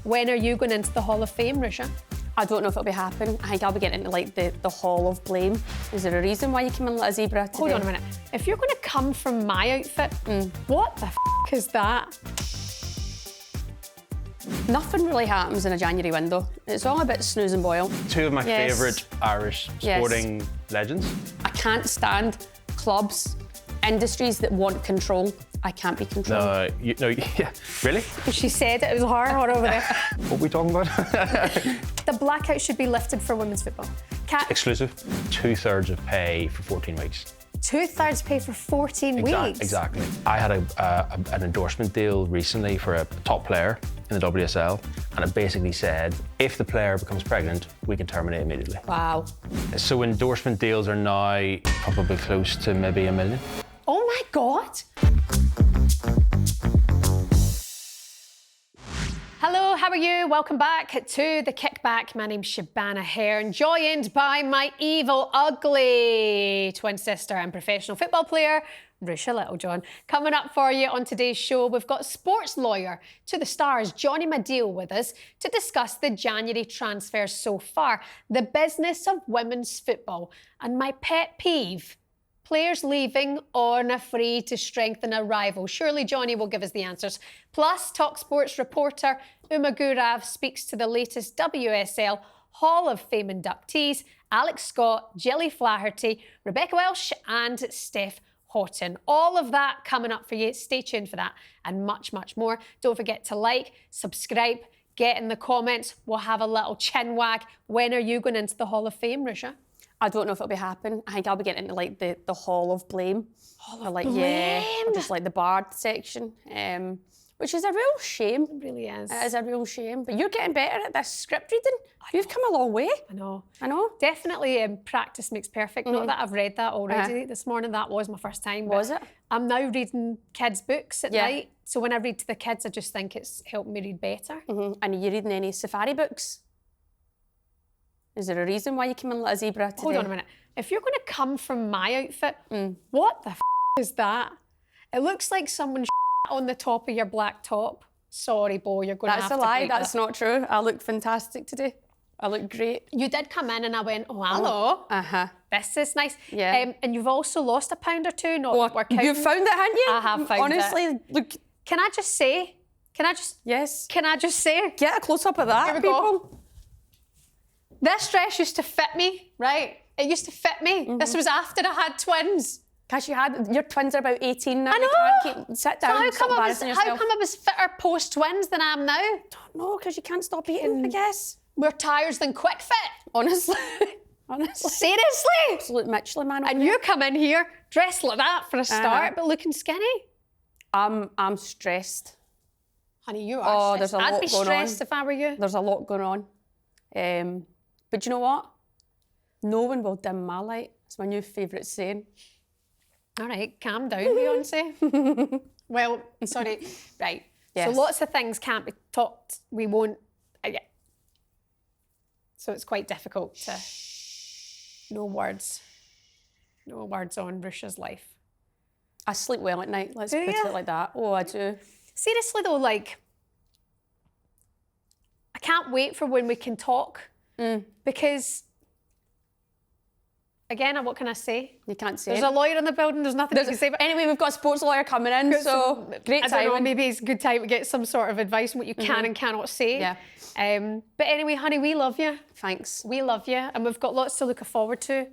When are you going into the Hall of Fame, Risha? I don't know if it'll be happening. I think I'll be getting into like the Hall of Blame. Is there a reason why you came in like a zebra today? Hold on a minute. If you're going to come from my outfit, what the is that? Nothing really happens in a January window. It's all a bit snooze and boil. Two of my favourite Irish sporting legends. I can't stand clubs, industries that want control. I can't be controlled. Yeah, really? She said it was her over there. What are we talking about? The blackout should be lifted for women's football. Exclusive. 2/3 of pay for 14 weeks. 2/3 pay for 14 weeks? Exactly. I had an endorsement deal recently for a top player in the WSL, and it basically said, if the player becomes pregnant, we can terminate immediately. Wow. So endorsement deals are now probably close to maybe $1 million. Oh my God. Hello, how are you? Welcome back to The Kickback. My name's Shabana Hearn, joined by my evil, ugly twin sister and professional football player, Risha Littlejohn. Coming up for you on today's show, we've got sports lawyer to the stars, Jonny Madill, with us to discuss the January transfers so far, the business of women's football, and my pet peeve, players leaving on a free to strengthen a rival. Surely Jonny will give us the answers. Plus, talkSPORT's reporter Uma Gurav speaks to the latest WSL Hall of Fame inductees, Alex Scott, Gilly Flaherty, Rebecca Welsh and Steph Houghton. All of that coming up for you. Stay tuned for that and much, much more. Don't forget to like, subscribe, get in the comments. We'll have a little chin wag. When are you going into the Hall of Fame, Risha? I don't know if it'll be happening. I think I'll be getting into like the Hall of Blame. Hall of Blame? Yeah, or just like the Bard section, which is a real shame. It really is. It is a real shame. But you're getting better at this script reading. You've come a long way. I know. Definitely practice makes perfect. Not that I've read that already this morning. That was my first time. Was it? I'm now reading kids' books at night. So when I read to the kids, I just think it's helped me read better. And are you reading any safari books? Is there a reason why you came in like a zebra today? Hold on a minute. If you're going to come from my outfit, what the is that? It looks like someone on the top of your black top. Sorry, Bo, you're going to have to That's a lie. break That's that. not true. I look fantastic today. I look great. You did come in and I went, oh, hello. This is nice. Yeah. And you've also lost a pound or two, not that we're counting. You've found it, haven't you? I have found it. Honestly, look. Can I just say? Yes. Can I just say? Get a close up of that, Here we people. go. This dress used to fit me, right? It used to fit me. This was after I had twins. Because your twins are about 18 now. I know. You can't sit down. So how stop come embarrassing yourself. I was fitter post twins than I am now? Don't know, because you can't stop eating, I guess. More tires than quick fit. Honestly. Seriously? Absolute Michelin man. And you come in here dressed like that for a start, but looking skinny. I'm stressed. Honey, you are stressed. There's a lot going on. I'd be stressed if I were you. There's a lot going on. But you know what? No one will dim my light. It's my new favourite saying. All right, calm down, Beyonce. Well, sorry. Right. Yes. So lots of things can't be talked. We won't. So it's quite difficult to. No words. No words on Risha's life. I sleep well at night. Let's Do put you? it like that. Oh, I do. Seriously though, like, I can't wait for when we can talk because, again, what can I say? You can't say There's it. a lawyer in the building. There's nothing you can say. But Anyway, we've got a sports lawyer coming in, so great I don't know, timing. maybe it's a good time to get some sort of advice on what you can and cannot say. Yeah. But anyway, honey, we love you. Thanks. We love you, and we've got lots to look forward to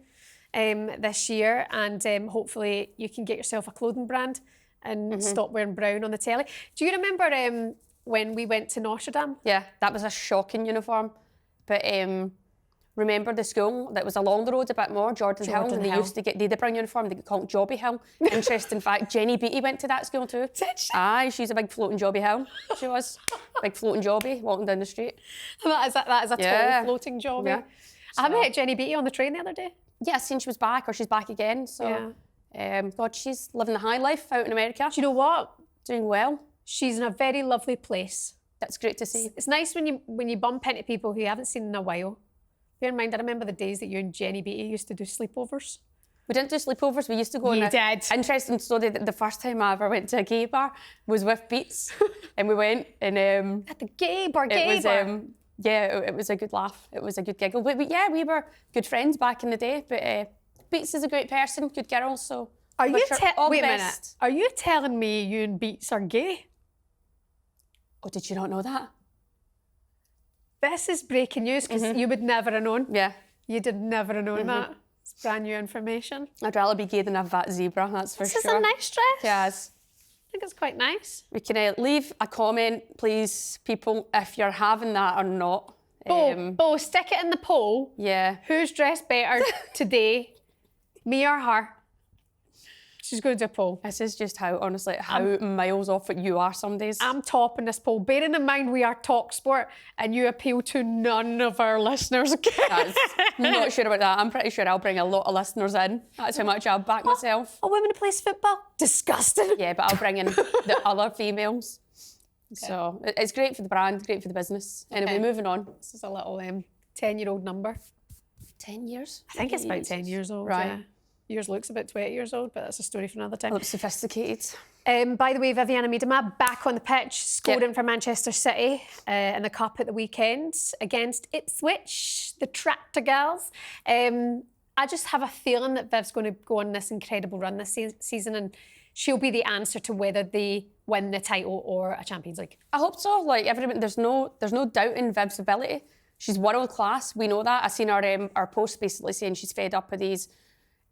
this year. And hopefully, you can get yourself a clothing brand and stop wearing brown on the telly. Do you remember when we went to Notre Dame? Yeah, that was a shocking uniform. But remember the school that was along the road a bit more, Jordan Hill, and they used to get the brown uniform, they called it Jobby Hill. Interesting fact, Jenny Beattie went to that school too. Did she? Aye, she's a big floating Jobby Hill. She was. Big floating Jobby walking down the street. That is a tall floating job. Yeah. I met Jenny Beattie on the train the other day. Yeah, I seen she was back, or she's back again. So, God, she's living the high life out in America. Do you know what? Doing well. She's in a very lovely place. That's great to see. It's nice when you bump into people who you haven't seen in a while. Bear in mind, I remember the days that you and Jenny Beattie used to do sleepovers. We didn't do sleepovers. We used to go on You a did. interesting story. The first time I ever went to a gay bar was with Beats, and we went and At the gay bar, it was a good laugh. It was a good giggle. But yeah, we were good friends back in the day. But Beats is a great person, good girl. So Are you wait a minute? Best. Are you telling me you and Beats are gay? Oh, did you not know that? This is breaking news because you would never have known. Yeah. You did never have known that. It's brand new information. I'd rather be gay than have that zebra, that's for This sure. is a nice dress. Yes. I think it's quite nice. We can leave a comment, please, people, if you're having that or not. Bo, stick it in the poll. Yeah. Who's dressed better today, me or her? She's going to do a poll. This is just how, honestly, how miles off it you are some days. I'm topping this poll. Bearing in mind we are talkSPORT and you appeal to none of our listeners. I'm not sure about that. I'm pretty sure I'll bring a lot of listeners in. That's how much I'll back myself. A woman who plays football? Disgusting. Yeah, but I'll bring in the other females. Okay. So it's great for the brand, great for the business. Anyway, moving on. This is a little 10-year-old number. 10 years? I think it's about 10 years old. Right. Yeah. Yours looks about 20 years old, but that's a story for another time. I look sophisticated. By the way, Viviana Miedema back on the pitch, scored in for Manchester City in the Cup at the weekend against Ipswich, the Tractor Girls. I just have a feeling that Viv's going to go on this incredible run this season and she'll be the answer to whether they win the title or a Champions League. I hope so. Like everyone, there's no doubt in Viv's ability. She's world class. We know that. I seen her post basically saying she's fed up with these.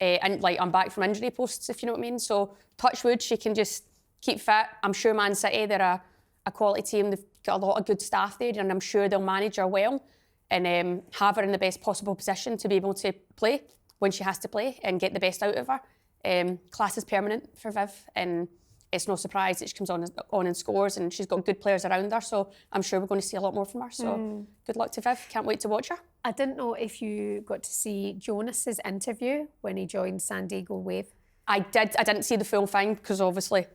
And like I'm back from injury posts, if you know what I mean. So touch wood, she can just keep fit. I'm sure Man City, they're a quality team. They've got a lot of good staff there, and I'm sure they'll manage her well and have her in the best possible position to be able to play when she has to play and get the best out of her. Class is permanent for Viv, and it's no surprise that she comes on and scores, and she's got good players around her. So I'm sure we're going to see a lot more from her. So good luck to Viv. Can't wait to watch her. I didn't know if you got to see Jonas's interview when he joined San Diego Wave. I did. I didn't see the full thing because obviously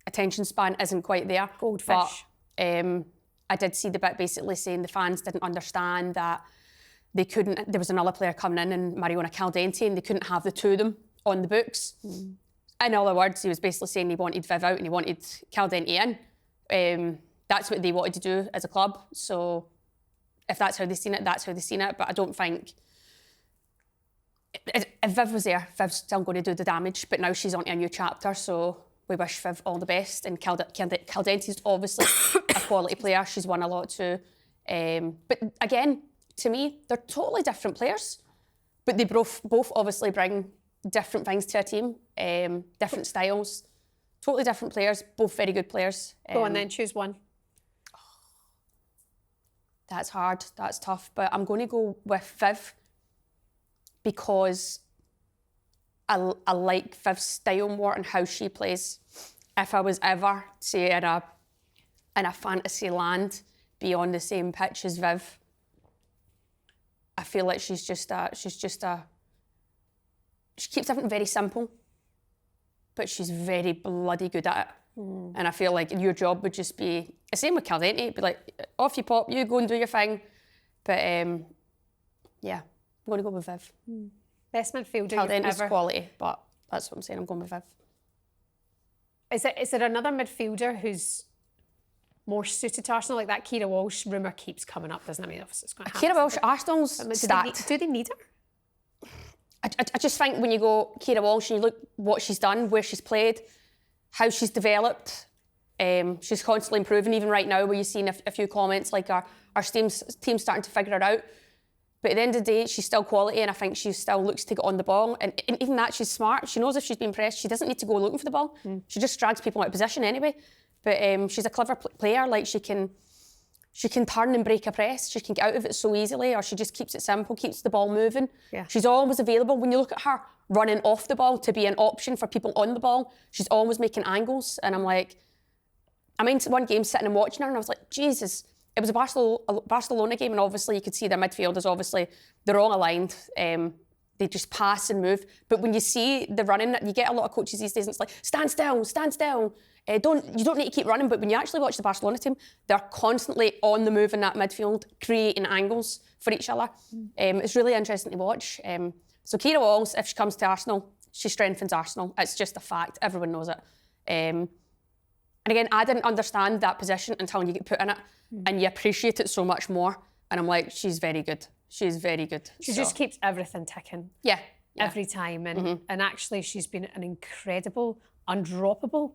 attention span isn't quite there. Goldfish. But I did see the bit basically saying the fans didn't understand that they couldn't. There was another player coming in and Mariona Caldente, and they couldn't have the two of them on the books. In other words, he was basically saying he wanted Viv out and he wanted Caldente in. That's what they wanted to do as a club. So if that's how they've seen it, that's how they've seen it. But I don't think... If Viv was there, Viv's still going to do the damage, but now she's on to a new chapter, so we wish Viv all the best. And Caldente's obviously a quality player. She's won a lot too. But again, to me, they're totally different players, but they both obviously bring different things to a team, different styles, totally different players, both very good players. Go on then, choose one. That's hard, that's tough, but I'm going to go with Viv because I like Viv's style more and how she plays. If I was ever, say, in a fantasy land beyond the same pitch as Viv, I feel like she keeps everything very simple, but she's very bloody good at it. And I feel like your job would just be the same with Caldente, be like, off you pop, you go and do your thing. But yeah, I'm going to go with Viv. Best midfielder you've Caldente's ever... quality, but that's what I'm saying, I'm going with Viv. Is there another midfielder who's more suited to Arsenal, like that Keira Walsh rumour keeps coming up, doesn't it? I mean, obviously it's going to happen. Keira Walsh, Arsenal's stacked. Do they need her? I just think when you go Keira Walsh and you look what she's done, where she's played, how she's developed, she's constantly improving. Even right now, where you've seen a few comments like our team's starting to figure her out. But at the end of the day, she's still quality, and I think she still looks to get on the ball. And even that, she's smart. She knows if she's being pressed, she doesn't need to go looking for the ball. She just drags people out of position anyway. But she's a clever player. Like she can turn and break a press. She can get out of it so easily, or she just keeps it simple, keeps the ball moving. Yeah. She's always available. When you look at her running off the ball to be an option for people on the ball, she's always making angles. And I'm like, I mean, one game sitting and watching her, and I was like, Jesus. It was a Barcelona game, and obviously you could see their midfielders, obviously, they're all aligned. They just pass and move. But when you see the running, you get a lot of coaches these days, and it's like, stand still, stand still. You don't need to keep running. But when you actually watch the Barcelona team, they're constantly on the move in that midfield, creating angles for each other. It's really interesting to watch. So Keira Walsh, if she comes to Arsenal, she strengthens Arsenal. It's just a fact. Everyone knows it. And again, I didn't understand that position until you get put in it, and you appreciate it so much more. And I'm like, she's very good. She's very good. She just keeps everything ticking. Yeah. Every time. And actually, she's been an incredible, undroppable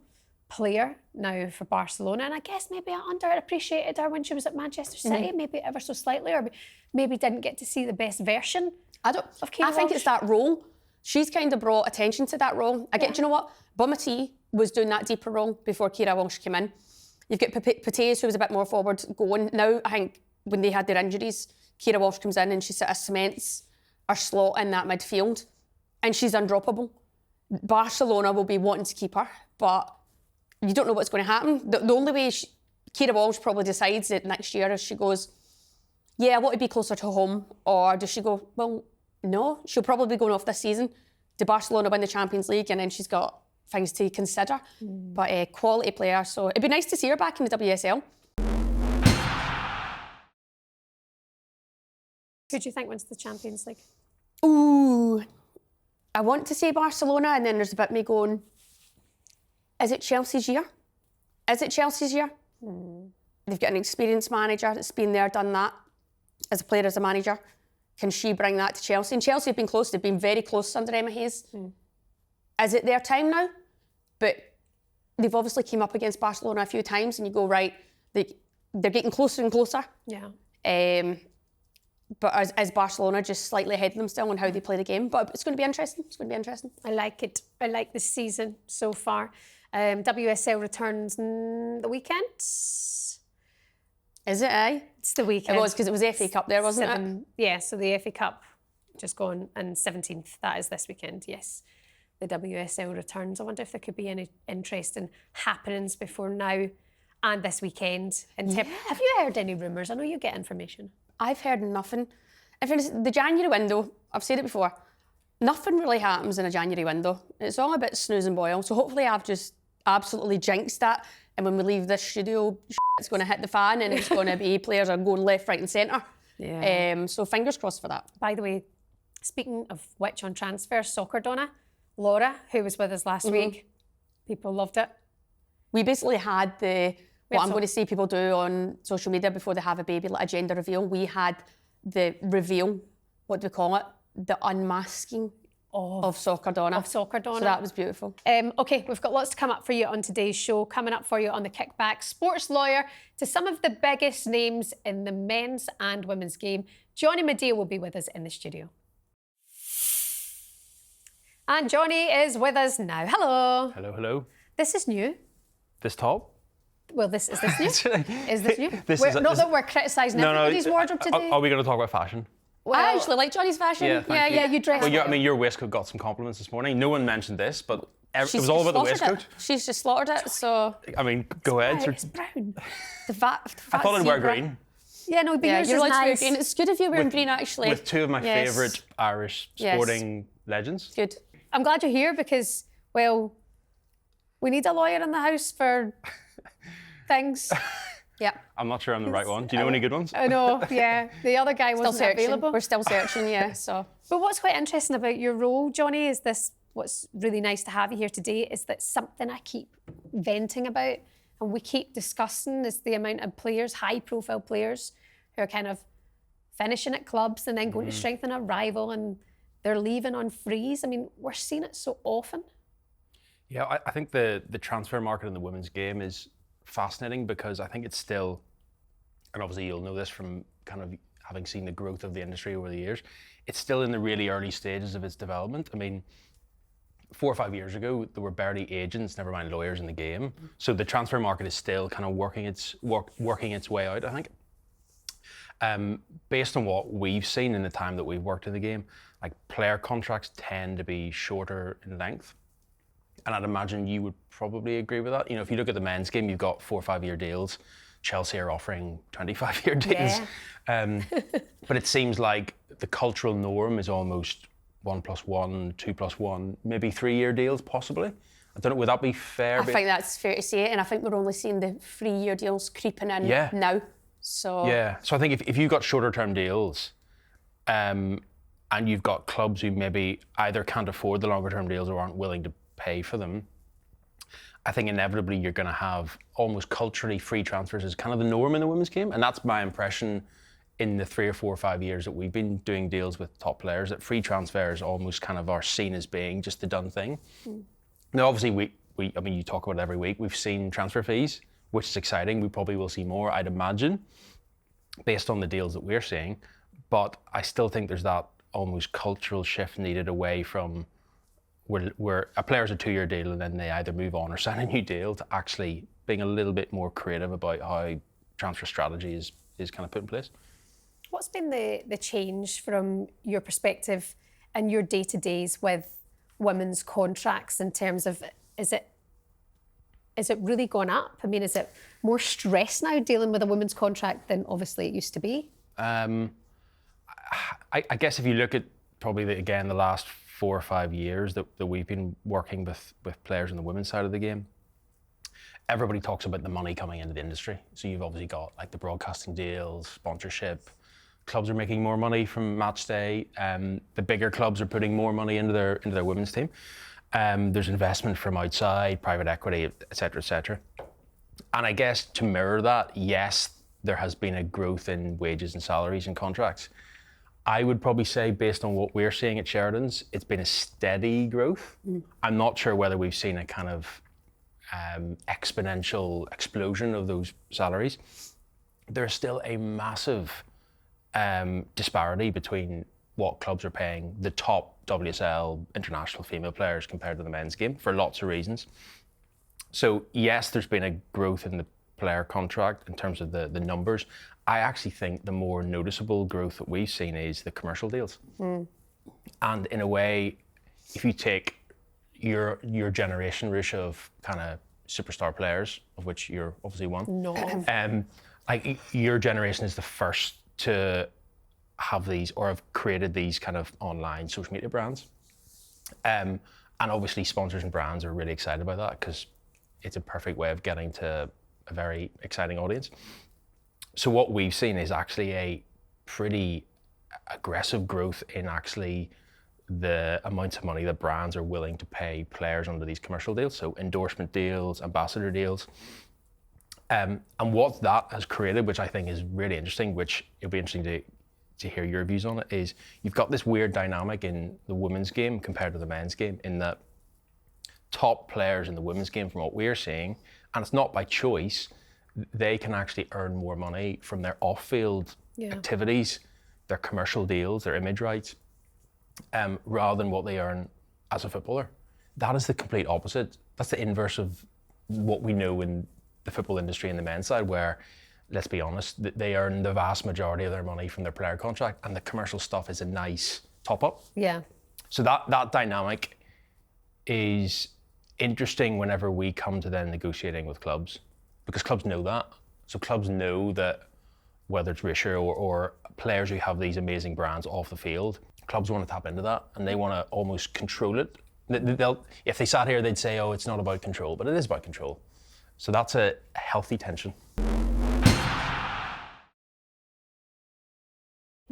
player now for Barcelona. And I guess maybe I underappreciated her when she was at Manchester City, maybe ever so slightly, or maybe didn't get to see the best version of Keira I think Walsh. it's that role. She's kind of brought attention to that role. Do you know what? Bumati was doing that deeper role before Keira Walsh came in. You've got Pates, who was a bit more forward going. Now, I think when they had their injuries, Keira Walsh comes in and she sort of cements her slot in that midfield, and she's undroppable. Barcelona will be wanting to keep her, but you don't know what's going to happen. The only way Keira Walsh probably decides it next year is she goes, yeah, I want to be closer to home, or does she go, well, no, she'll probably be going off this season. Do Barcelona win the Champions League, and then she's got things to consider. But a quality player, so it'd be nice to see her back in the WSL. Who do you think wins the Champions League? Ooh, I want to say Barcelona, and then there's a bit me going, is it Chelsea's year? Is it Chelsea's year? They've got an experienced manager that's been there, done that, as a player, as a manager. Can she bring that to Chelsea? And Chelsea have been close. They've been very close under Emma Hayes. Is it their time now? But they've obviously came up against Barcelona a few times, and you go, right, they're getting closer and closer. Yeah. But as Barcelona just slightly ahead of them still on how they play the game. But it's going to be interesting. It's going to be interesting. I like it. I like this season so far. WSL returns the weekend. Is it, eh? It's the weekend. It was, because it was the FA Cup there, wasn't it? Yeah, so the FA Cup just gone, and 17th, that is this weekend, yes. The WSL returns. I wonder if there could be any interesting happenings before now and this weekend. Have you heard any rumours? I know you get information. I've heard nothing. In fairness, the January window, I've said it before, nothing really happens in a January window. It's all a bit snooze and boil. So hopefully I've just absolutely jinxed that. And when we leave this studio, it's going to hit the fan, and it's going to be players are going left, right and centre. Yeah. So fingers crossed for that. By the way, speaking of which on transfers, soccer Donna, Laura, who was with us last week, people loved it. We basically had what I'm going to see people do on social media before they have a baby, like a gender reveal. We had the reveal, what do we call it? The unmasking of Soccer Donna. Of Soccer Donna. So that was beautiful. Okay, we've got lots to come up for you on today's show. Coming up for you on the Kickback, sports lawyer to some of the biggest names in the men's and women's game. Jonny Madill will be with us in the studio. And Jonny is with us now. Hello. Hello, hello. This is new. This top? Well, is this new? Is this new? Not that we're criticising everybody's wardrobe today. Are we going to talk about fashion? Well, I actually like Johnny's fashion. Yeah, thank you. You dressed Well, your waistcoat got some compliments this morning. No one mentioned this, but it was all about the waistcoat. She's just slaughtered it, so... I mean, go ahead. It's brown. I thought I'd wear green. Yeah, no, but yours you're is allowed nice. to wear green. It's good if you're wearing green, actually. With two of my favourite Irish sporting legends. Good. I'm glad you're here because, well, we need a lawyer in the house for things. Yeah. I'm not sure I'm the right one. Do you know any good ones? I know, yeah. The other guy wasn't available. We're still searching, yeah. So. But what's quite interesting about your role, Jonny, is this, what's really nice to have you here today, is that something I keep venting about and we keep discussing is the amount of players, high-profile players, who are kind of finishing at clubs and then going to strengthen a rival and they're leaving on frees. I mean, we're seeing it so often. Yeah, I think the transfer market in the women's game is fascinating because I think it's still, and obviously you'll know this from kind of having seen the growth of the industry over the years, it's still in the really early stages of its development. I mean, 4 or 5 years ago, there were barely agents, never mind lawyers in the game. So the transfer market is still kind of working its way out, I think. Based on what we've seen in the time that we've worked in the game, like player contracts tend to be shorter in length. And I'd imagine you would probably agree with that. You know, if you look at the men's game, you've got 4 or 5 year deals. Chelsea are offering 25-year deals. Yeah. But it seems like the cultural norm is almost 1+1, 2+1, maybe 3-year deals possibly. I don't know, would that be fair? I think that's fair to say, and I think we're only seeing the 3-year deals creeping in now. So yeah, so I think if you got shorter term deals, and and you've got clubs who maybe either can't afford the longer term deals or aren't willing to pay for them, I think inevitably you're going to have almost culturally free transfers as kind of the norm in the women's game. And that's my impression in the 3 or 4 or 5 years that we've been doing deals with top players, that free transfers almost kind of are seen as being just the done thing. Now, obviously, I mean, you talk about it every week. We've seen transfer fees, which is exciting. We probably will see more, I'd imagine, based on the deals that we're seeing. But I still think there's that almost cultural shift needed away from where a player's a 2-year deal and then they either move on or sign a new deal, to actually being a little bit more creative about how transfer strategy is kind of put in place. What's been the change from your perspective and your day-to-days with women's contracts in terms of, is it really gone up? I mean, is it more stress now dealing with a women's contract than obviously it used to be? I guess if you look at probably the last 4 or 5 years that we've been working with players on the women's side of the game, everybody talks about the money coming into the industry. So you've obviously got like the broadcasting deals, sponsorship. Clubs are making more money from match day. The bigger clubs are putting more money into their women's team. There's investment from outside, private equity, et cetera, et cetera. And I guess to mirror that, yes, there has been a growth in wages and salaries and contracts. I would probably say, based on what we're seeing at Sheridan's, it's been a steady growth. I'm not sure whether we've seen a kind of exponential explosion of those salaries. There's still a massive disparity between what clubs are paying the top WSL international female players compared to the men's game for lots of reasons. So yes, there's been a growth in the player contract in terms of the numbers. I actually think the more noticeable growth that we've seen is the commercial deals. And in a way, if you take your generation, Risha, of kind of superstar players, of which you're obviously one. No. Like your generation is the first to have these or have created these kind of online social media brands. And obviously sponsors and brands are really excited about that because it's a perfect way of getting to a very exciting audience. So what we've seen is actually a pretty aggressive growth in actually the amounts of money that brands are willing to pay players under these commercial deals. So endorsement deals, ambassador deals. And what that has created, which I think is really interesting, which it'll be interesting to hear your views on it, is you've got this weird dynamic in the women's game compared to the men's game, in that top players in the women's game, from what we're seeing, and it's not by choice, they can actually earn more money from their off-field activities, their commercial deals, their image rights, rather than what they earn as a footballer. That is the complete opposite. That's the inverse of what we know in the football industry in the men's side, where, let's be honest, they earn the vast majority of their money from their player contract, and the commercial stuff is a nice top-up. Yeah. So that dynamic is interesting whenever we come to then negotiating with clubs, because clubs know that. So clubs know that whether it's Risha or players who have these amazing brands off the field, clubs want to tap into that and they want to almost control it. If they sat here, they'd say, oh, it's not about control, but it is about control. So that's a healthy tension.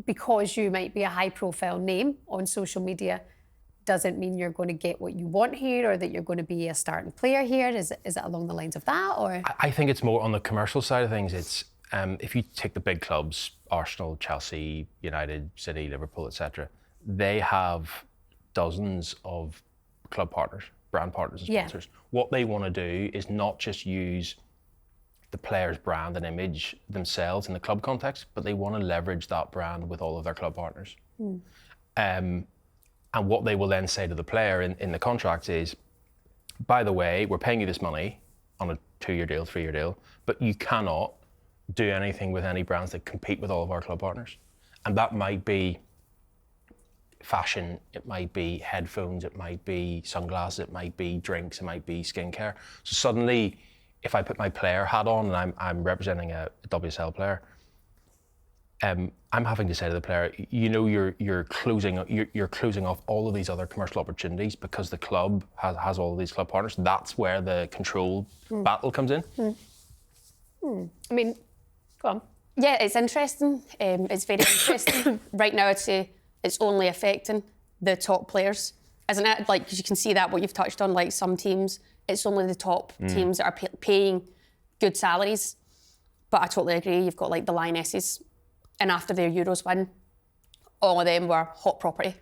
Because you might be a high-profile name on social media, doesn't mean you're going to get what you want here, or that you're going to be a starting player here. Is it along the lines of that, or? I think it's more on the commercial side of things. It's if you take the big clubs, Arsenal, Chelsea, United, City, Liverpool, etc., they have dozens of club partners, brand partners and sponsors. What they want to do is not just use the player's brand and image themselves in the club context, but they want to leverage that brand with all of their club partners. And what they will then say to the player in the contract is, by the way, we're paying you this money on a 2-year deal, 3-year deal, but you cannot do anything with any brands that compete with all of our club partners. And that might be fashion, it might be headphones, it might be sunglasses, it might be drinks, it might be skincare. So suddenly, if I put my player hat on and I'm representing a WSL player, I'm having to say to the player, you know, you're closing off all of these other commercial opportunities because the club has all of these club partners. That's where the control battle comes in. I mean, go on. Yeah, it's interesting. It's very interesting. Right now, I'd say it's only affecting the top players, isn't it? Like, because you can see that what you've touched on, like some teams, it's only the top teams that are paying good salaries. But I totally agree. You've got like the Lionesses, and after their Euros win, all of them were hot property.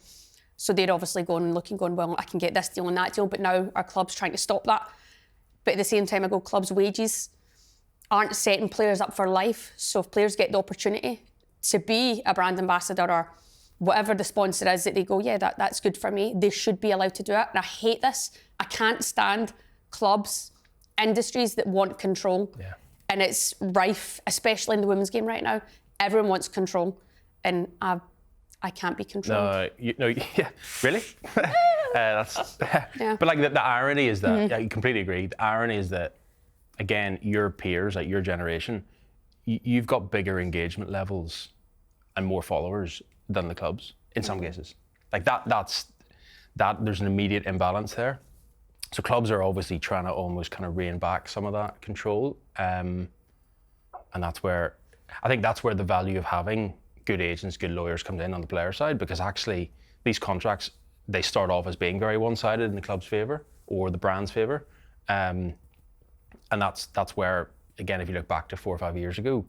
So they're obviously going, well, I can get this deal and that deal. But now our club's trying to stop that. But at the same time, I go, clubs' wages aren't setting players up for life. So if players get the opportunity to be a brand ambassador or whatever the sponsor is, that they go, yeah, that's good for me, they should be allowed to do it. And I hate this. I can't stand clubs, industries that want control. Yeah. And it's rife, especially in the women's game right now. Everyone wants control. And I can't be controlled. Yeah, really? That's. Yeah. But like the irony is that, I completely agree. The irony is that, again, your peers, like your generation, you've got bigger engagement levels and more followers than the clubs in some cases. Like that's there's an immediate imbalance there. So clubs are obviously trying to almost kind of rein back some of that control, and that's where the value of having good agents, good lawyers comes in on the player side, because actually these contracts, they start off as being very one-sided in the club's favour or the brand's favour, and that's where, again, if you look back to 4 or 5 years ago,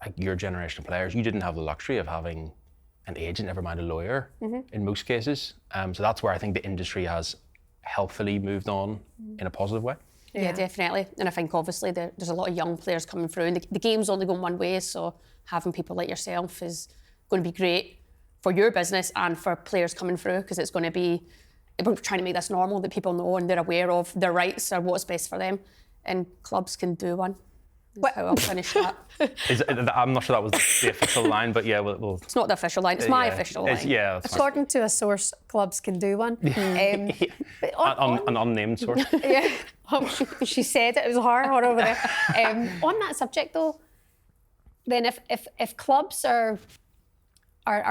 like your generation of players, you didn't have the luxury of having an agent, never mind a lawyer, in most cases. So that's where I think the industry has healthily moved on in a positive way. Yeah, definitely. And I think obviously there's a lot of young players coming through, and the game's only going one way, so having people like yourself is going to be great for your business and for players coming through, because it's going to be, we're trying to make this normal, that people know and they're aware of their rights or what's best for them, and clubs can do one. That's how I'll finish that. I'm not sure that was the official line, but yeah, we'll It's not the official line, it's my official line. Yeah, that's According to a source, clubs can do one. but an unnamed source. Yeah, she said it was her over there. On that subject though, then if clubs are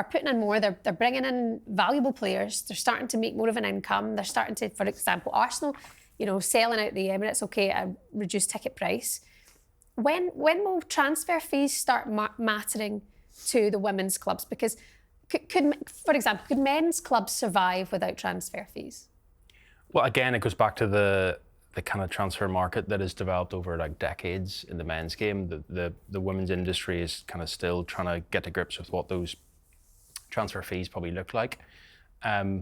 putting in more, they're bringing in valuable players, they're starting to make more of an income, they're starting to, for example, Arsenal, selling out the Emirates, okay, at a reduced ticket price. When will transfer fees start mattering to the women's clubs? Because for example, could men's clubs survive without transfer fees? Well, again, it goes back to the kind of transfer market that has developed over like decades in the men's game. The women's industry is kind of still trying to get to grips with what those transfer fees probably look like. I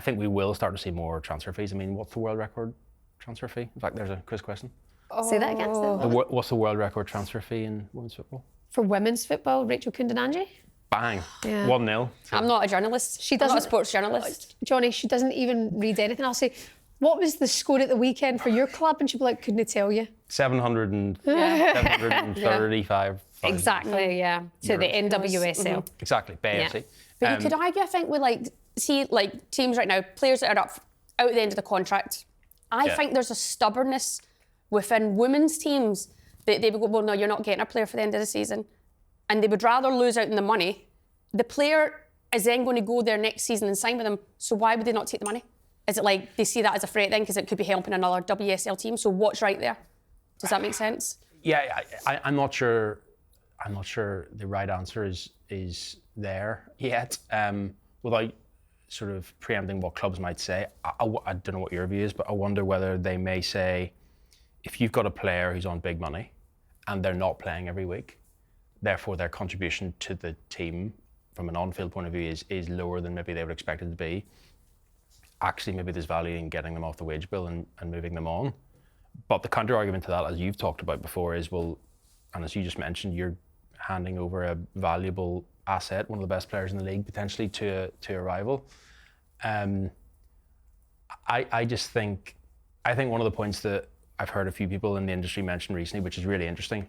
think we will start to see more transfer fees. I mean, what's the world record transfer fee? In fact, there's a quiz question. Say that again. What's the world record transfer fee in women's football? For women's football, Rachel Kundananji? Bang. Yeah. 1-0. I'm not a journalist. She I'm not a doesn't- sports journalist. Johnny, she doesn't even read anything. I'll say, what was the score at the weekend for your club? And she'll be like, couldn't I tell you? 735. Exactly, yeah. To the NWSL. Exactly, BAFC. But you could argue, I think, with teams right now, players that are out at the end of the contract, I think there's a stubbornness within women's teams that they would go, well, no, you're not getting a player for the end of the season. And they would rather lose out on the money. The player is then going to go there next season and sign with them. So why would they not take the money? Is it like they see that as a threat then because it could be helping another WSL team? So what's right there? Does that make sense? Yeah, I'm not sure. I'm not sure the right answer is there yet. Without sort of preempting what clubs might say, I don't know what your view is, but I wonder whether they may say, if you've got a player who's on big money and they're not playing every week, therefore their contribution to the team from an on-field point of view is lower than maybe they would expect it to be. Actually, maybe there's value in getting them off the wage bill and moving them on. But the counter-argument to that, as you've talked about before, is, well, and as you just mentioned, you're handing over a valuable asset, one of the best players in the league, potentially to a rival. I think one of the points that I've heard a few people in the industry mention recently, which is really interesting,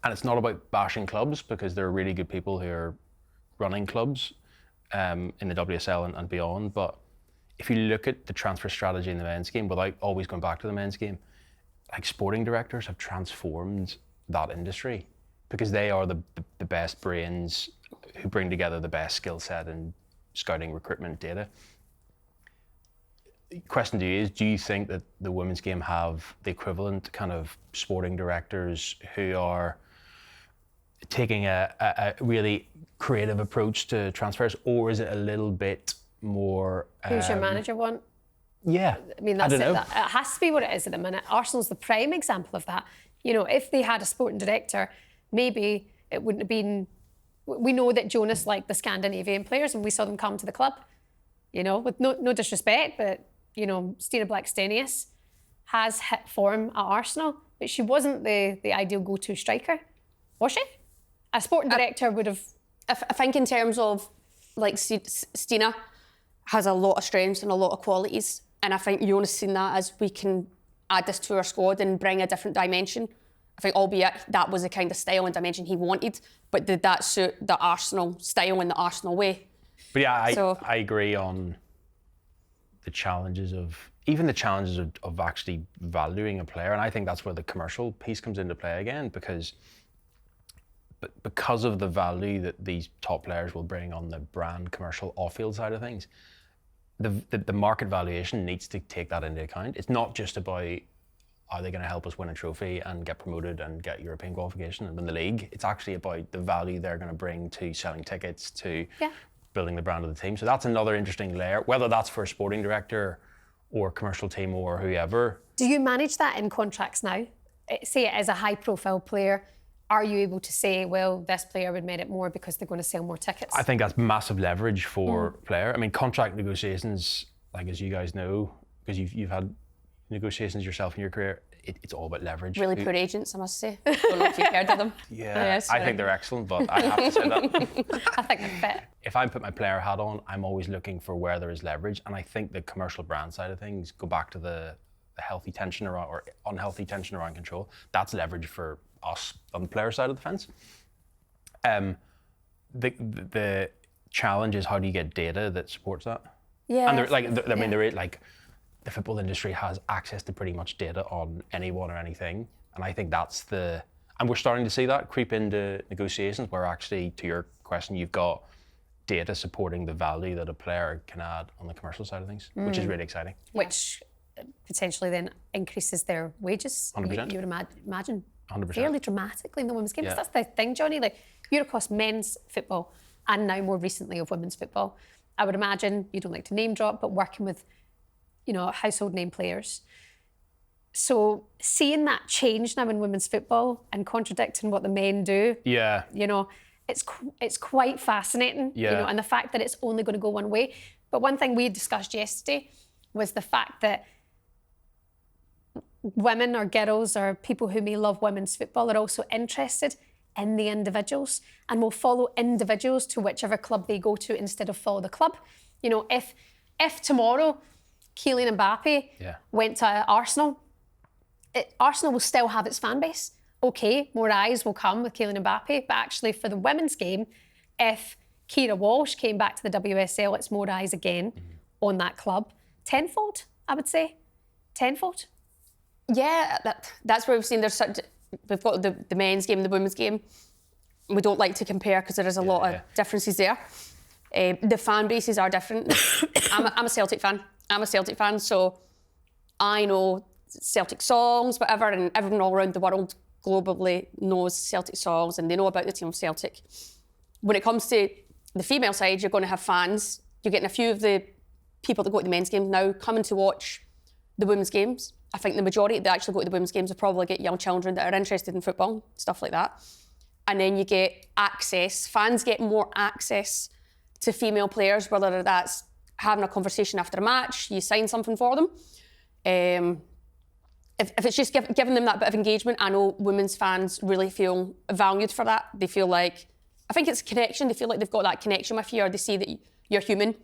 and it's not about bashing clubs, because there are really good people who are running clubs in the WSL and beyond, but if you look at the transfer strategy in the men's game, without always going back to the men's game, like sporting directors have transformed that industry, because they are the best brains who bring together the best skill set in scouting, recruitment, data. Question to you is, do you think that the women's game have the equivalent kind of sporting directors who are taking a really creative approach to transfers, or is it a little bit more? Who's your manager want? Yeah, I mean, that's I don't know. it has to be what it is at the minute. Arsenal's the prime example of that. You know, if they had a sporting director, maybe it wouldn't have been. We know that Jonas liked the Scandinavian players, and we saw them come to the club. You know, with no disrespect, but you know, Stina Blackstenius has hit form at Arsenal, but she wasn't the ideal go-to striker, was she? A sporting director would have. I think in terms of like Stina has a lot of strengths and a lot of qualities, and I think Jonas seen that as we can add this to our squad and bring a different dimension. I think, albeit that was the kind of style and dimension he wanted, but did that suit the Arsenal style and the Arsenal way? But yeah, I agree on the challenges of actually valuing a player, and I think that's where the commercial piece comes into play again, because of the value that these top players will bring on the brand commercial off-field side of things, the market valuation needs to take that into account. It's not just about are they going to help us win a trophy and get promoted and get European qualification and win the league. It's actually about the value they're going to bring to selling tickets, to building the brand of the team. So that's another interesting layer, whether that's for a sporting director or commercial team or whoever. Do you manage that in contracts now? Say it as a high-profile player, are you able to say, well, this player would merit more because they're going to sell more tickets? I think that's massive leverage for player. I mean, contract negotiations, like as you guys know, because you've had negotiations yourself in your career, it's all about leverage. Really poor agents, I must say. Don't know if you've heard of them. Yeah, I think they're excellent, but I have to say that. I think they're fit. If I put my player hat on, I'm always looking for where there is leverage, and I think the commercial brand side of things go back to the healthy tension around or unhealthy tension around control. That's leverage for us on the player side of the fence. The challenge is how do you get data that supports that? Yeah. And there is like the football industry has access to pretty much data on anyone or anything, and I think that's and we're starting to see that creep into negotiations where actually, to your question, you've got data supporting the value that a player can add on the commercial side of things, which is really exciting. Which potentially then increases their wages. 100%. You would imagine 100%. fairly dramatically in the women's game. Yeah. That's the thing, Johnny. Like you're across men's football and now more recently of women's football. I would imagine you don't like to name drop, but working with, you know, household name players. So seeing that change now in women's football and contradicting what the men do, you know, it's quite fascinating, you know, and the fact that it's only going to go one way. But one thing we discussed yesterday was the fact that women or girls or people who may love women's football are also interested in the individuals and will follow individuals to whichever club they go to instead of follow the club. You know, if tomorrow Kylian Mbappe went to Arsenal, Arsenal will still have its fan base. Okay, more eyes will come with Kylian Mbappe, but actually for the women's game, if Keira Walsh came back to the WSL, it's more eyes again on that club. Tenfold, I would say. Tenfold. Yeah, that's where we've seen we've got the men's game and the women's game. We don't like to compare because there is a lot of differences there. The fan bases are different. I'm a Celtic fan, so I know Celtic songs, whatever, and everyone all around the world globally knows Celtic songs and they know about the team of Celtic. When it comes to the female side, you're going to have fans. You're getting a few of the people that go to the men's game now coming to watch the women's games. I think the majority that actually go to the women's games will probably get young children that are interested in football, stuff like that. And then you get access. Fans get more access to female players, whether that's having a conversation after a match, you sign something for them. If it's just giving them that bit of engagement, I know women's fans really feel valued for that. They feel like, I think it's a connection. They feel like they've got that connection with you, or they see that you're human.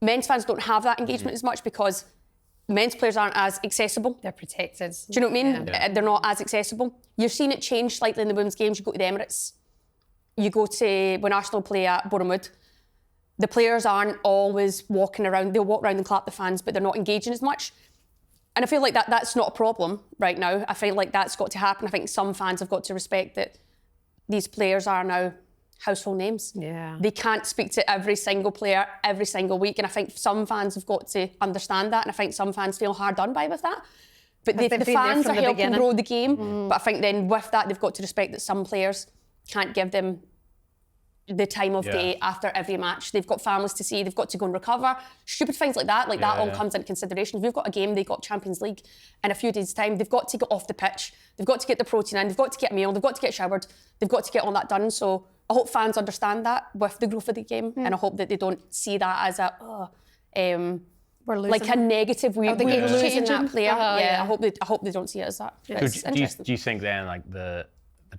Men's fans don't have that engagement as much because men's players aren't as accessible. They're protected. Do you know what I mean? Yeah. They're not as accessible. You're seeing it change slightly in the women's games. You go to the Emirates. You go to, when Arsenal play at Boreham Wood, the players aren't always walking around. They'll walk around and clap the fans, but they're not engaging as much. And I feel like that's not a problem right now. I feel like that's got to happen. I think some fans have got to respect that these players are now household names. Yeah. They can't speak to every single player every single week. And I think some fans have got to understand that. And I think some fans feel hard done by with that. But the fans are helping grow the game. But I think then with that, they've got to respect that some players can't give them the time of day after every match. They've got families to see, they've got to go and recover. Stupid things like that, that all comes into consideration. If we've got a game, they've got Champions League in a few days' time, they've got to get off the pitch, they've got to get the protein in, they've got to get a meal, they've got to get showered, they've got to get all that done. So I hope fans understand that with the growth of the game, and I hope that they don't see that as we're losing, like a negative. We're losing that player. I hope they don't see it as that. So do you think then, like the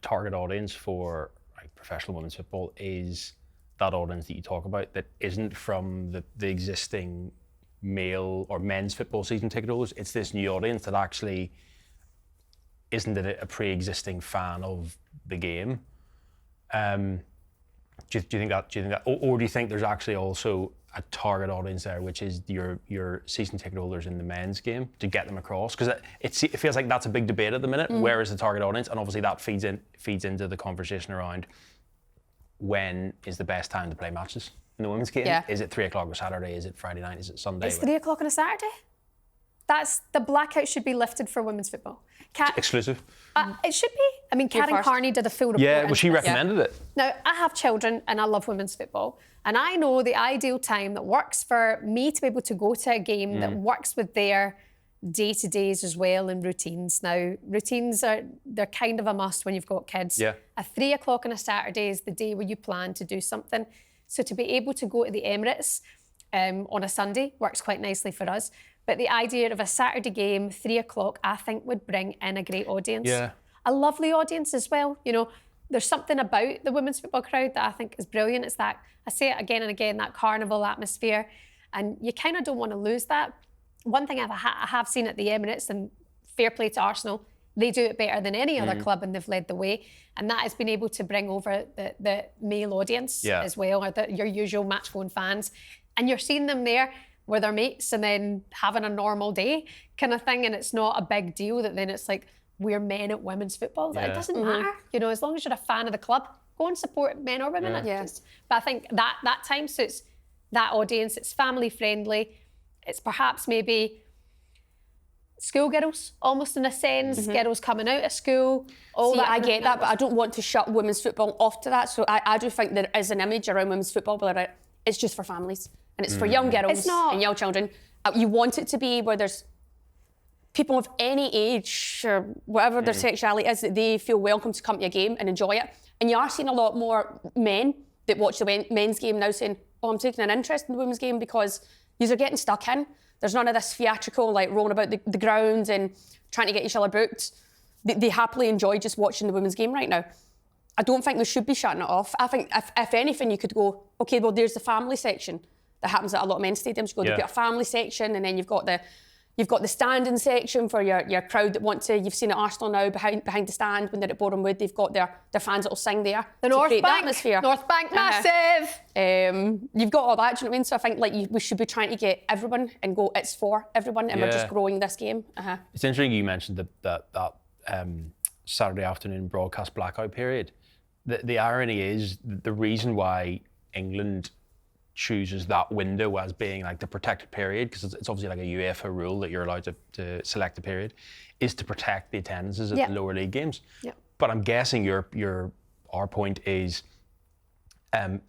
target audience for professional women's football is that audience that you talk about that isn't from the existing male or men's football season ticket holders? It's this new audience that actually isn't a pre-existing fan of the game. Do you think that, or do you think there's actually also a target audience there, which is your season ticket holders in the men's game, to get them across? Because it feels like that's a big debate at the minute. Where is the target audience? And obviously that feeds into the conversation around when is the best time to play matches in the women's game. Is it 3 o'clock on Saturday? Is it Friday night? Is it Sunday? It's 3 o'clock on a Saturday. That's the blackout should be lifted for women's football. Exclusive. It should be. I mean, Karen Carney did a full report. Yeah, well, she recommended it. Now, I have children and I love women's football, and I know the ideal time that works for me to be able to go to a game that works with their day-to-days as well, and routines. Now, routines they're kind of a must when you've got kids. Yeah. At 3 o'clock on a Saturday is the day where you plan to do something. So to be able to go to the Emirates on a Sunday works quite nicely for us. But the idea of a Saturday game, 3 o'clock, I think would bring in a great audience. Yeah. A lovely audience as well. You know, there's something about the women's football crowd that I think is brilliant. It's that, I say it again and again, that carnival atmosphere. And you kind of don't want to lose that. One thing I have seen at the Emirates, and fair play to Arsenal, they do it better than any other club, and they've led the way. And that has been able to bring over the male audience as well, or your usual match-going fans. And you're seeing them there with their mates and then having a normal day kind of thing. And it's not a big deal that then it's like, we're men at women's football. It doesn't matter. You know, as long as you're a fan of the club, go and support men or women. But I think that time suits that audience. It's family friendly. It's perhaps maybe schoolgirls, almost in a sense, girls coming out of school. I get that, but I don't want to shut women's football off to that. So I do think there is an image around women's football where it's just for families and it's for young girls and young children. You want it to be where there's people of any age or whatever their sexuality is, that they feel welcome to come to a game and enjoy it. And you are seeing a lot more men that watch the men's game now saying, oh, I'm taking an interest in the women's game because yous are getting stuck in. There's none of this theatrical, like rolling about the ground and trying to get each other booked. They happily enjoy just watching the women's game right now. I don't think they should be shutting it off. I think if anything, you could go, okay, well, there's the family section that happens at a lot of men's stadiums. You've got a family section, and then you've got the standing section for your crowd that want to. You've seen at Arsenal now behind the stand when they're at Boreham Wood, they've got their fans that will sing there. The North Bank, North Bank, massive. You've got all that. Do you know what I mean? So I think we should be trying to get everyone and go. It's for everyone, and we're just growing this game. It's interesting you mentioned that Saturday afternoon broadcast blackout period. The irony is the reason why England chooses that window as being like the protected period, because it's obviously like a UEFA rule that you're allowed to select a period, is to protect the attendances at the lower league games. But I'm guessing our point is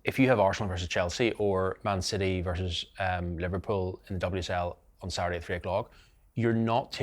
if you have Arsenal versus Chelsea or Man City versus Liverpool in the WSL on Saturday at 3 o'clock, you're not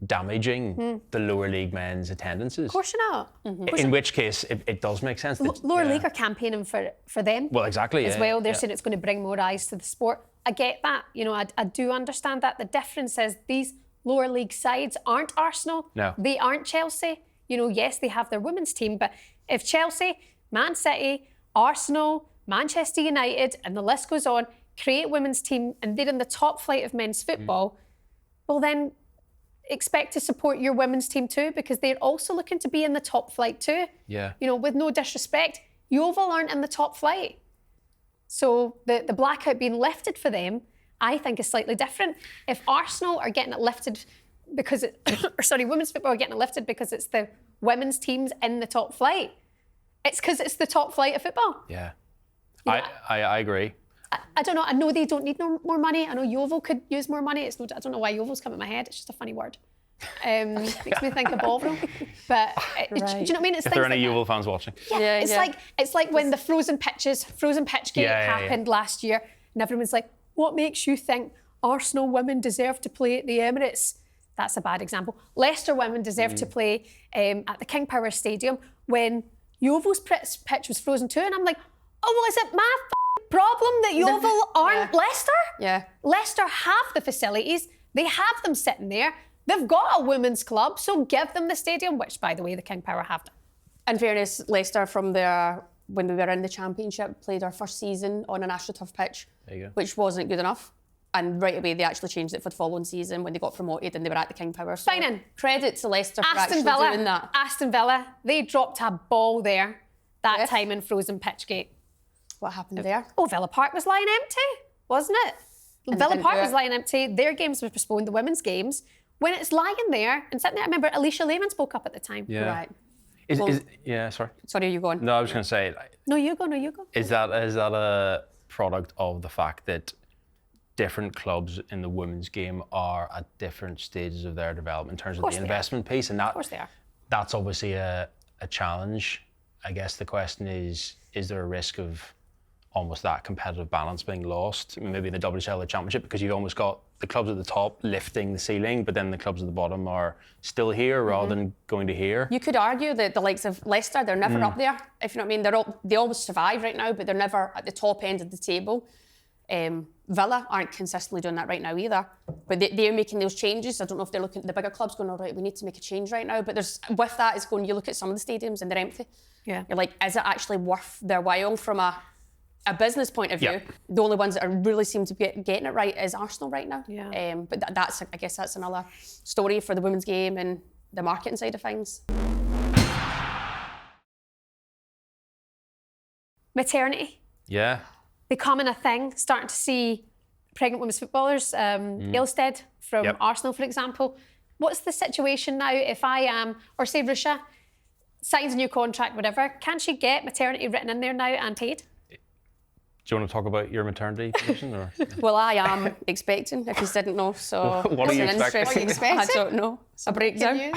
damaging the lower league men's attendances. Of course you're not. In which case, it does make sense. Lower league are campaigning for them. Well, exactly. As well, they're saying it's going to bring more eyes to the sport. I get that. You know, I do understand that. The difference is these lower league sides aren't Arsenal. No. They aren't Chelsea. You know, yes, they have their women's team, but if Chelsea, Man City, Arsenal, Manchester United, and the list goes on, create women's team and they're in the top flight of men's football, well then expect to support your women's team too, because they're also looking to be in the top flight too. You know, with no disrespect, Yeovil aren't in the top flight. So the blackout being lifted for them, I think is slightly different. If Arsenal are getting it lifted because women's football are getting it lifted because it's the women's teams in the top flight, it's because it's the top flight of football. Yeah. I agree. I don't know. I know they don't need more money. I know Yeovil could use more money. I don't know why Yeovil's come in my head. It's just a funny word. Makes me think of ballroom. But do you know what I mean? It's If there are things any like that. Yeovil fans watching. Yeah, it's like when the frozen pitch gate Yeah. happened last year, and everyone's like, "What makes you think Arsenal women deserve to play at the Emirates?" That's a bad example. Leicester women deserve to play at the King Power Stadium when Yeovil's pitch was frozen too, and I'm like, "Oh well, is it my problem that Yeovil aren't Leicester?" Yeah. Leicester have the facilities. They have them sitting there. They've got a women's club, so give them the stadium, which, by the way, the King Power have done. In fairness, Leicester, when we were in the Championship, played our first season on an AstroTurf pitch, There you go. which wasn't good enough. And right away, they actually changed it for the following season when they got promoted and they were at the King Power. So Fine in. credit to Leicester for Aston actually doing that. Aston Villa, they dropped a ball there that Yes. time in frozen pitchgate. What happened there? Oh, Villa Park was lying empty, wasn't it? And Villa didn't Park do was it. lying empty. Their games were postponed, the women's games. When it's lying there and sitting there, I remember Alicia Lehman spoke up at the time. Yeah. Right. Sorry. Sorry, are you going? No, I was going to say, No, you go, no, you go. is that a product of the fact that different clubs in the women's game are at different stages of their development in terms of course the they are. investment piece, and Of course they are. that's obviously a challenge. I guess the question is there a risk of almost that competitive balance being lost, maybe in the WSL or Championship, because you've almost got the clubs at the top lifting the ceiling, but then the clubs at the bottom are still here rather than going to here. You could argue that the likes of Leicester, they're never up there, if you know what I mean. They always survive right now, but they're never at the top end of the table. Villa aren't consistently doing that right now either, but they're making those changes. I don't know if they're looking at the bigger clubs going, all right, we need to make a change right now. But with that, it's going, you look at some of the stadiums and they're empty. Yeah. You're like, is it actually worth their while from a business point of view? Yeah. The only ones that are really seem to be getting it right is Arsenal right now. Yeah. But I guess that's another story for the women's game and the marketing side of things. Maternity. Yeah. Becoming a thing, starting to see pregnant women's footballers, Aylstead from Yep. Arsenal, for example. What's the situation now if I am, or say Russia, signs a new contract, whatever, can she get maternity written in there now and paid? Do you want to talk about your maternity position? Or? Well, I am expecting, if you didn't know, so... What are you it's an expecting? interest- I don't know. A breakdown.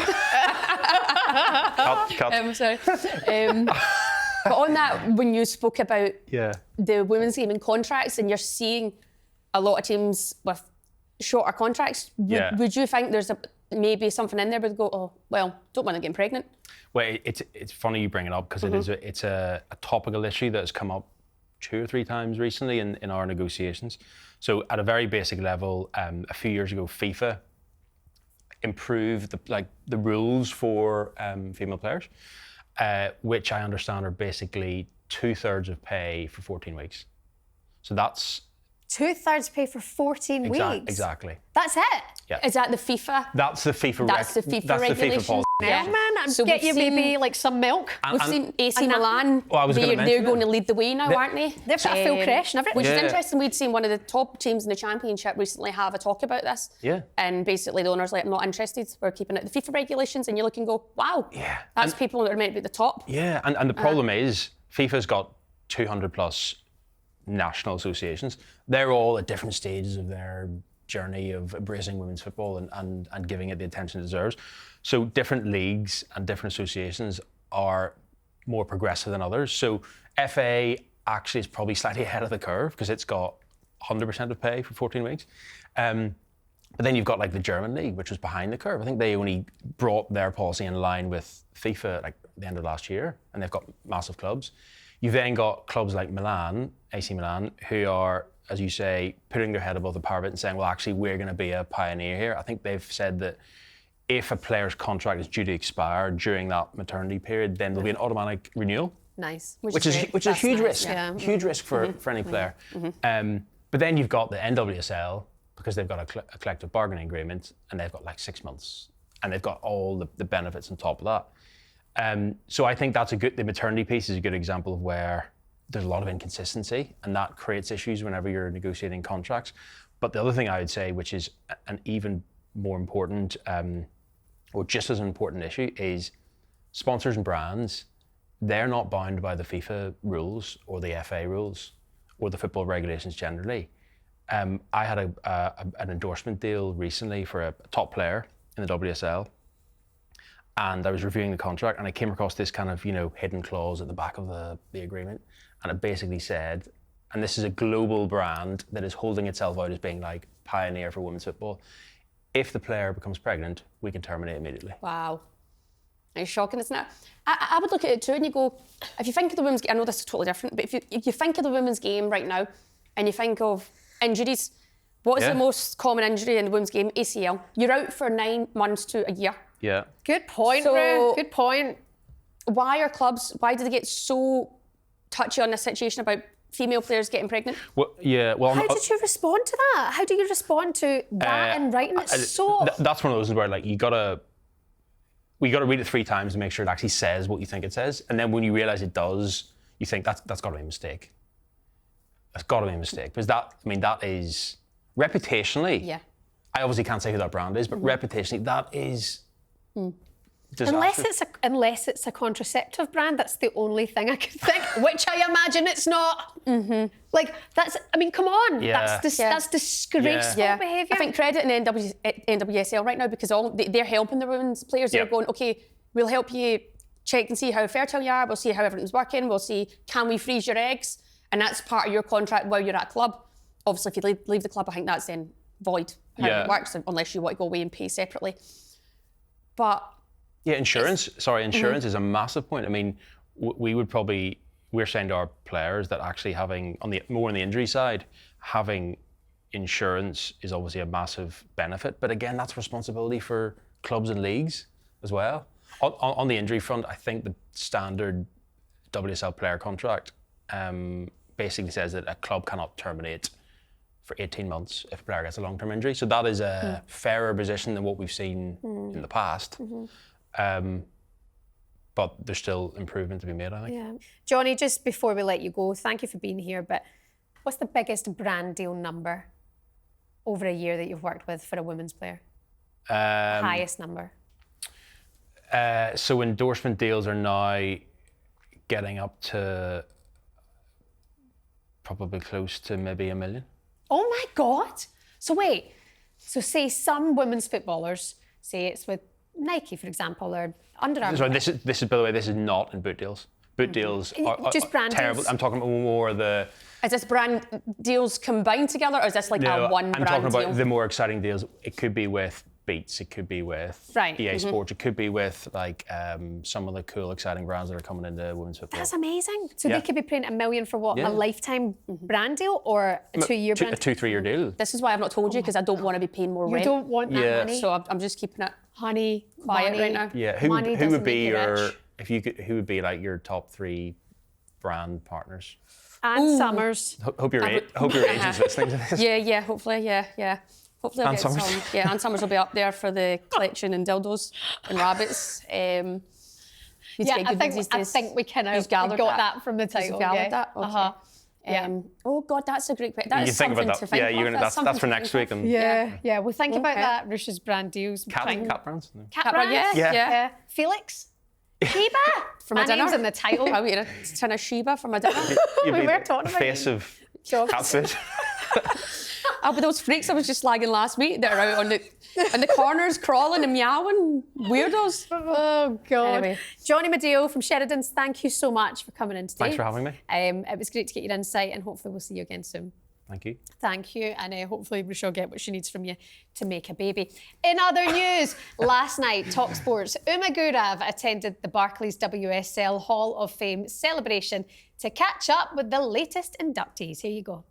Cut. I'm sorry. But on that, when you spoke about Yeah. the women's game and contracts, and you're seeing a lot of teams with shorter contracts, would you think there's maybe something in there where they go, oh, well, don't want to get pregnant? Well, it's funny you bring it up because it's a topical issue that has come up 2 or 3 times recently in our negotiations. So at a very basic level, a few years ago, FIFA improved the rules for female players, which I understand are basically 2/3 of pay for 14 weeks. So that's 2/3 pay for 14 weeks. exactly. That's it. Yeah. Is that the FIFA? That's the FIFA. That's the FIFA regulations. policy. Yeah. Yeah. Man, I'd So get we've you seen- maybe like some milk. We've seen AC Milan. Well, I was gonna they're mention going that. to lead the way now, aren't they? They've got a full creche and everything. Which is Yeah. interesting. We'd seen one of the top teams in the Championship recently have a talk about this. Yeah. And basically the owner's like, I'm not interested. We're keeping it the FIFA regulations. And you look and go, wow. Yeah. That's people that are meant to be at the top. Yeah, and the problem is FIFA's got 200 plus national associations. They're all at different stages of their journey of embracing women's football and giving it the attention it deserves. So different leagues and different associations are more progressive than others. So FA actually is probably slightly ahead of the curve because it's got 100% of pay for 14 weeks. But then you've got like the German league, which was behind the curve. I think they only brought their policy in line with FIFA like the end of last year, and they've got massive clubs. You've then got clubs like Milan, AC Milan, who are, as you say, putting their head above the parapet and saying, well, actually, we're going to be a pioneer here. I think they've said that if a player's contract is due to expire during that maternity period, then there'll be an automatic renewal, Nice. which is great. a That's huge nice, risk, yeah. huge risk for any player. But then you've got the NWSL, because they've got a collective bargaining agreement, and they've got like 6 months, and they've got all the benefits on top of that. So I think the maternity piece is a good example of where there's a lot of inconsistency, and that creates issues whenever you're negotiating contracts. But the other thing I would say, which is an even more important, or just as an important issue, is sponsors and brands. They're not bound by the FIFA rules or the FA rules or the football regulations generally. I had an endorsement deal recently for a top player in the WSL, and I was reviewing the contract, and I came across this kind of, you know, hidden clause at the back of the agreement, and it basically said, and this is a global brand that is holding itself out as being like pioneer for women's football, if the player becomes pregnant, we can terminate immediately. Wow. It's shocking, isn't it? I would look at it too and you go, if you think of the women's game, I know this is totally different, but if you think of the women's game right now and you think of injuries, what is the most common injury in the women's game? ACL. You're out for 9 months to a year. Yeah. Good point, Ru. Good point. Why do they get so touchy on this situation about female players getting pregnant? Well, yeah. Well, how did you respond to that? How do you respond to that in writing? It's that's one of those where like we gotta read it 3 times to make sure it actually says what you think it says, and then when you realise it does, you think that's got to be a mistake. That's got to be a mistake because that is reputationally. Yeah. I obviously can't say who that brand is, but reputationally that is. Disastrous. Unless it's a contraceptive brand, that's the only thing I could think. Which I imagine it's not. Like come on, Yeah. that's disgraceful behaviour. I think credit in NWSL right now because they're helping the women's players. They're going, okay, we'll help you check and see how fertile you are. We'll see how everything's working. We'll see, can we freeze your eggs? And that's part of your contract while you're at a club. Obviously, if you leave the club, I think that's then void. How it works unless you want to go away and pay separately. But yeah, insurance is a massive point. I mean, we're saying to our players that actually having more on the injury side, having insurance is obviously a massive benefit. But again, that's responsibility for clubs and leagues as well. On the injury front, I think the standard WSL player contract basically says that a club cannot terminate for 18 months if a player gets a long-term injury. So that is a fairer position than what we've seen in the past. But there's still improvement to be made, I think. Yeah. Jonny, just before we let you go, thank you for being here, but what's the biggest brand deal number over a year that you've worked with for a women's player? Highest number? So endorsement deals are now getting up to probably close to maybe $1 million. Oh my God. So wait, so say some women's footballers, say it's with Nike, for example, or Under Armour. Sorry, this is by the way, this is not in boot deals. Boot deals are just brand terrible. deals? I'm talking about more the... is this brand deals combined together, or is this like a one brand deal? I'm talking about the more exciting deals. It could be with Beats, it could be with EA Sports, it could be with like some of the cool, exciting brands that are coming into women's football. That's amazing. So they could be paying $1 million for what, a lifetime brand deal or a 2-year brand? A 2-3 year deal. This is why I've not told you, because I don't want to be paying more rent. You don't want that money. So I'm just keeping it quiet right now. Yeah, who would be your who would be like your top 3 brand partners? Ann Summers. Hope your agent's listening to this. Yeah, hopefully, yeah. Hopefully I'll get some. Yeah, Ann Summers will be up there for the collection and dildos and rabbits. I think we kind of got that from the title. Gathered that? Okay. Oh God, that's a great question. That is something to think of. That's for next week. And yeah. We'll think about that. Rush's brand deals. Cat brands. No. Cat brands. Yeah. Felix. Sheba. For my dinner. Name's in the title. I'll eat a tin of Sheba for my dinner. We were talking about face of cat food. I'll be those freaks I was just slagging last week that are out on the corners crawling and meowing. Weirdos. Oh, God. Anyway. Jonny Madill from Sheridan's, thank you so much for coming in today. Thanks for having me. It was great to get your insight, and hopefully we'll see you again soon. Thank you. Thank you, and hopefully Rochelle get what she needs from you to make a baby. In other news, last night, talkSPORT's Uma Gurav attended the Barclays WSL Hall of Fame celebration to catch up with the latest inductees. Here you go.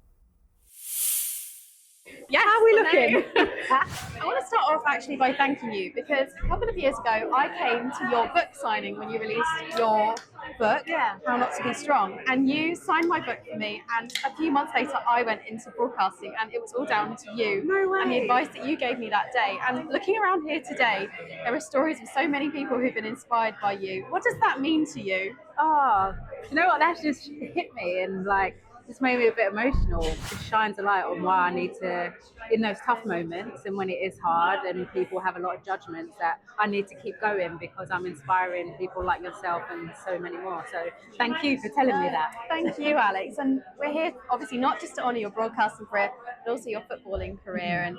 Yes, how are we looking? I want to start off actually by thanking you, because a couple of years ago I came to your book signing when you released your book, How Not to Be Strong, and you signed my book for me, and a few months later I went into broadcasting, and it was all down to you and the advice that you gave me that day. And looking around here today, there are stories of so many people who've been inspired by you. What does that mean to you? Oh, you know what, that's just hit me, and like just made me a bit emotional. It shines a light on why I need to, in those tough moments and when it is hard and people have a lot of judgments, that I need to keep going, because I'm inspiring people like yourself and so many more. So thank you for telling me that. Thank you, Alex. And we're here obviously not just to honour your broadcasting career, but also your footballing career. And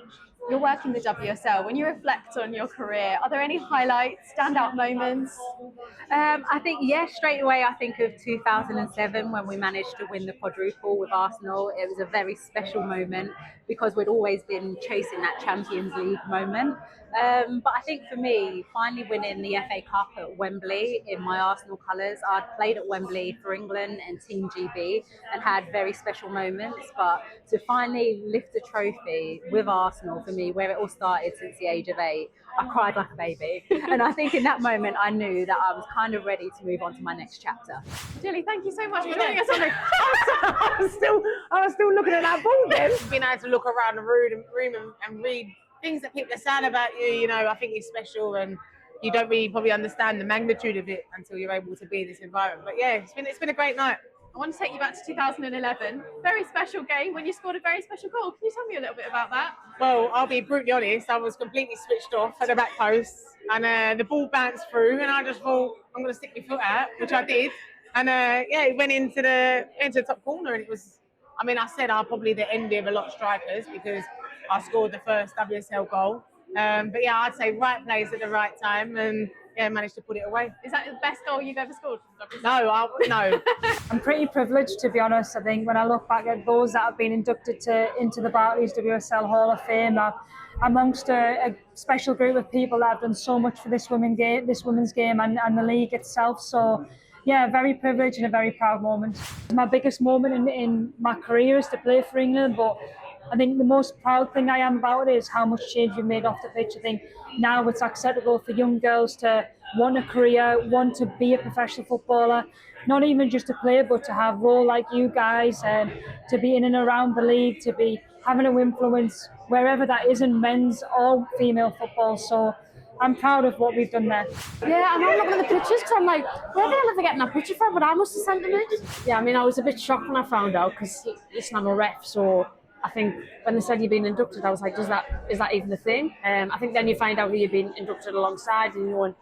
you're working the WSL. When you reflect on your career, are there any highlights, standout moments? I think, yes, straight away I think of 2007 when we managed to win the quadruple with Arsenal. It was a very special moment because we'd always been chasing that Champions League moment. But I think for me, finally winning the FA Cup at Wembley in my Arsenal colours, I'd played at Wembley for England and Team GB and had very special moments. But to finally lift a trophy with Arsenal, for me, where it all started since the age of 8, I cried like a baby. And I think in that moment, I knew that I was kind of ready to move on to my next chapter. Jilly, thank you so much for joining us on the I was still looking at that ball then. Being able to look around the room and read things that people are saying about you, you know, I think it's special, and you don't really probably understand the magnitude of it until you're able to be in this environment. But yeah, it's been a great night. I want to take you back to 2011. Very special game when you scored a very special goal. Can you tell me a little bit about that? Well, I'll be brutally honest, I was completely switched off at the back post, and the ball bounced through, and I just thought, I'm going to stick my foot out, which I did. And yeah, it went into the top corner, and it was, I mean, I said I'm probably the envy of a lot of strikers because I scored the first WSL goal. But yeah, I'd say right place at the right time, and yeah, managed to put it away. Is that the best goal you've ever scored? No, no. I'm pretty privileged, to be honest. I think when I look back at those that have been inducted into the Barclays WSL Hall of Fame, I'm amongst a special group of people that have done so much for this women's game and the league itself. So yeah, very privileged and a very proud moment. My biggest moment in my career is to play for England, but I think the most proud thing I am about it is how much change we've made off the pitch. I think now it's acceptable for young girls to want a career, want to be a professional footballer, not even just to play, but to have a role like you guys, and to be in and around the league, to be having an influence wherever that is in men's or female football. So I'm proud of what we've done there. Yeah, and I'm looking at the pictures because I'm like, where the hell are they getting that picture from? But I must have sent them in. Yeah, I mean, I was a bit shocked when I found out because, listen, I'm a ref, so I think when they said you've been inducted, I was like, is that even a thing? I think then you find out who you've been inducted alongside, and you know, and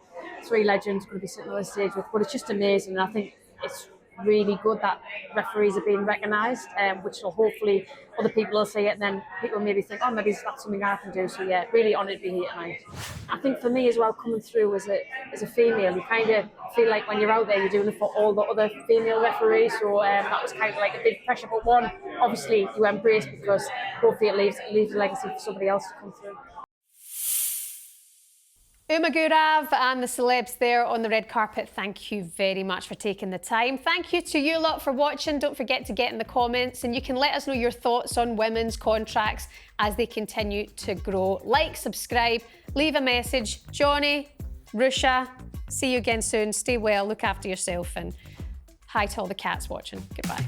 3 legends going to be sitting on the stage with. But it's just amazing, and I think it's really good that referees are being recognised, which will hopefully other people will see it, and then people maybe think, oh, maybe that's something I can do. So yeah, really honoured to be here tonight. I think for me as well, coming through as a female, you kind of feel like when you're out there, you're doing it for all the other female referees. So that was kind of like a big pressure. But one, obviously, you embrace because hopefully it leaves a legacy for somebody else to come through. Uma Gurav and the celebs there on the red carpet, thank you very much for taking the time. Thank you to you lot for watching. Don't forget to get in the comments, and you can let us know your thoughts on women's contracts as they continue to grow. Like, subscribe, leave a message. Jonny, Rusha, see you again soon. Stay well, look after yourself, and hi to all the cats watching. Goodbye.